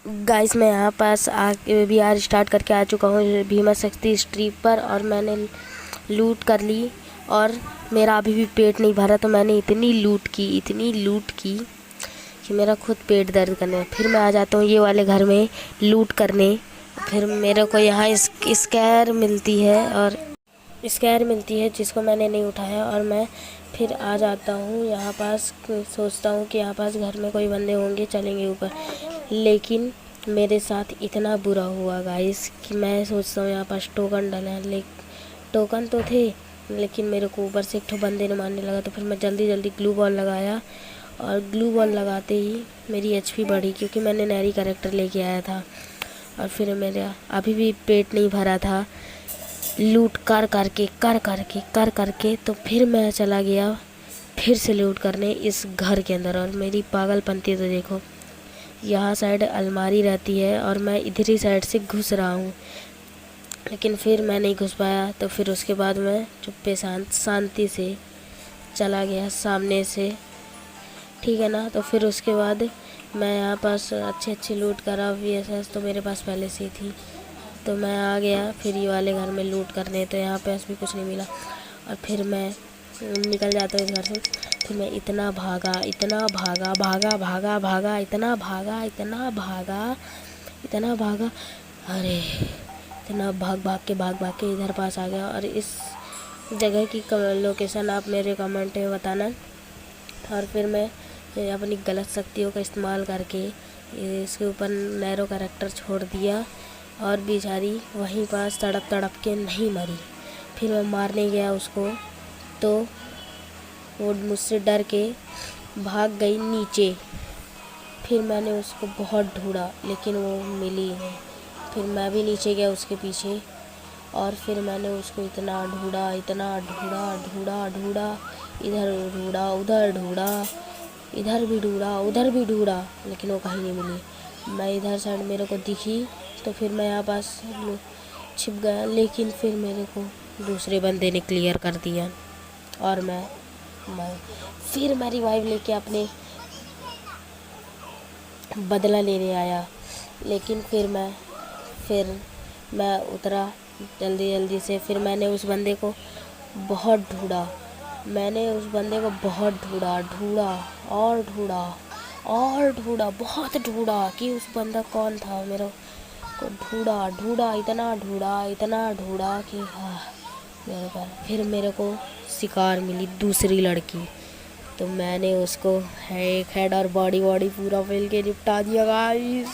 Guys मैं यहाँ पास VR start करके आ चुका हूँ भीमा शक्ति स्ट्रीट पर, और मैंने लूट कर ली। और मेरा अभी भी पेट नहीं भरा, तो मैंने इतनी लूट की कि मेरा खुद पेट दर्द करने। फिर मैं आ जाता हूँ ये वाले घर में लूट करने। फिर मेरे को यहाँ स्कैर मिलती है जिसको मैंने नहीं उठाया, और मैं फिर आ जाता हूँ यहाँ पास। सोचता हूँ कि यहाँ पास घर में कोई बंदे होंगे, चलेंगे ऊपर। लेकिन मेरे साथ इतना बुरा हुआ गाइस कि मैं सोचता हूँ यहाँ पास टोकन डाला, टोकन तो थे, लेकिन मेरे को ऊपर से एक ठो बंदे ने मारने लगा। तो फिर मैं जल्दी ग्लू बॉल लगाया, और ग्लू बॉल लगाते ही मेरी HP बढ़ी, क्योंकि मैंने नैरी कैरेक्टर लेके आया था। और फिर मेरा अभी भी पेट नहीं भरा था लूट कर करके। तो फिर मैं चला गया फिर से लूट करने इस घर के अंदर। और मेरी पागलपंती तो देखो, यहाँ साइड अलमारी रहती है और मैं इधर ही साइड से घुस रहा हूँ, लेकिन फिर मैं नहीं घुस पाया। तो फिर उसके बाद मैं चुप्पे शांति से चला गया सामने से, ठीक है ना। तो फिर उसके बाद मैं यहाँ पास अच्छी लूट करा। VSS तो मेरे पास पहले से ही थी, तो मैं आ गया फिर ये वाले घर में लूट करने। तो यहाँ पे भी कुछ नहीं मिला, और फिर मैं निकल जाता हूँ इस घर से। फिर मैं इतना भागा, अरे इतना भाग के इधर पास आ गया। और इस जगह की लोकेशन आप मेरे कमेंट में बताना। और फिर मैं अपनी गलत शक्तियों का इस्तेमाल करके इसके ऊपर नैरो कैरेक्टर छोड़ दिया, और बेचारी वहीं पास तड़प के नहीं मरी। फिर मैं मारने गया उसको, तो वो मुझसे डर के भाग गई नीचे। फिर मैंने उसको बहुत ढूंढा, लेकिन वो मिली नहीं। फिर मैं भी नीचे गया उसके पीछे, और फिर मैंने उसको इतना ढूंढा, इधर ढूंढा, उधर भी ढूंढा, लेकिन वो कहीं नहीं मिली। मैं इधर साइड मेरे को दिखी, तो फिर मैं यहाँ पास छिप गया, लेकिन फिर मेरे को दूसरे बंदे ने क्लियर कर दिया। और मैं रिवाइव लेके अपने बदला लेने आया। लेकिन फिर मैं उतरा जल्दी से। फिर मैंने उस बंदे को बहुत ढूंढा, बहुत ढूंढा कि उस बंदा कौन था। मेरे को इतना ढूंढा कि फिर मेरे को शिकार मिली दूसरी लड़की। तो मैंने उसको हेड और बॉडी पूरा फेल के निपटा दिया गाइस।